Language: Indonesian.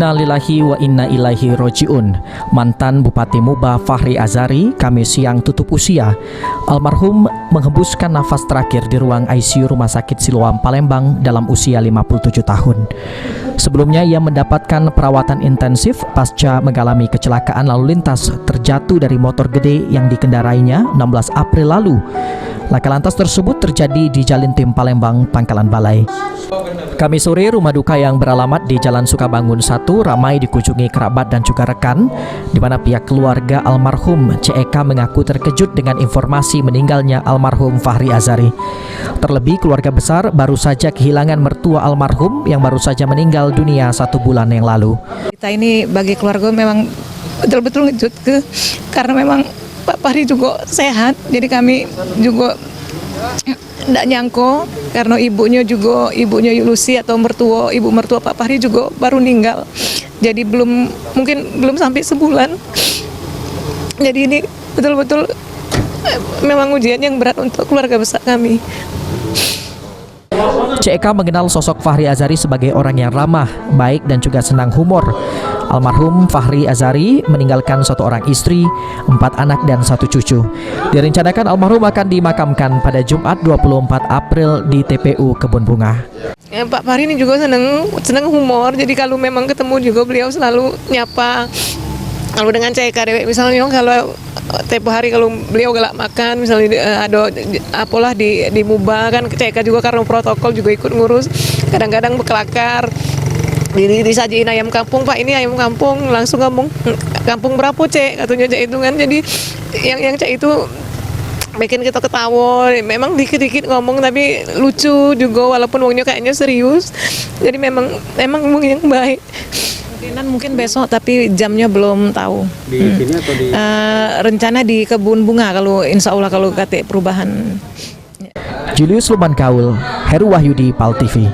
Inna lillahi wa inna ilaihi roji'un. Mantan Bupati Muba Fahri Azari Kamis siang tutup usia. Almarhum menghembuskan nafas terakhir di ruang ICU Rumah Sakit Siloam Palembang dalam usia 57 tahun. Sebelumnya ia mendapatkan perawatan intensif pasca mengalami kecelakaan lalu lintas terjatuh dari motor gede yang dikendarainya 16 April lalu. Laka lantas tersebut terjadi di Jalintim Palembang, Pangkalan Balai. Kamis sore, rumah duka yang beralamat di Jalan Sukabangun 1 ramai dikunjungi kerabat dan juga rekan, di mana pihak keluarga almarhum CEK mengaku terkejut dengan informasi meninggalnya almarhum Fahri Azari. Terlebih keluarga besar baru saja kehilangan mertua almarhum yang baru saja meninggal dunia 1 bulan yang lalu. Kita ini bagi keluarga memang betul-betul ngejut karena memang Pak Fahri juga sehat, jadi kami juga tidak nyangko karena ibunya Lucy atau ibu mertua Pak Fahri juga baru meninggal, jadi mungkin belum sampai sebulan. Jadi ini betul-betul memang ujian yang berat untuk keluarga besar kami. CEK mengenal sosok Fahri Azari sebagai orang yang ramah, baik dan juga senang humor. Almarhum Fahri Azari meninggalkan 1 orang istri, 4 anak dan 1 cucu. Direncanakan almarhum akan dimakamkan pada Jumat 24 April di TPU Kebun Bunga. Ya, Pak Fahri ini juga senang humor, jadi kalau memang ketemu juga beliau selalu nyapa. Kalau dengan CEK misalnya kalau tempo hari kalau beliau galak makan misalnya ada apalah di Muba kan CEK juga karena protokol juga ikut ngurus, kadang-kadang berkelakar. Disajiin ayam kampung, Pak ini ayam kampung, langsung ngomong kampung berapa Cek, katanya Cek itu kan. Jadi yang Cek itu bikin kita ketawa, memang dikit-dikit ngomong tapi lucu juga walaupun wongnya kayaknya serius. Jadi memang wong yang baik. Mungkin besok tapi jamnya belum tahu. Di sini atau di rencana di Kebun Bunga kalau insya Allah kalau kata perubahan. Julius Luman Kaul, Heru Wahyudi, PAL TV.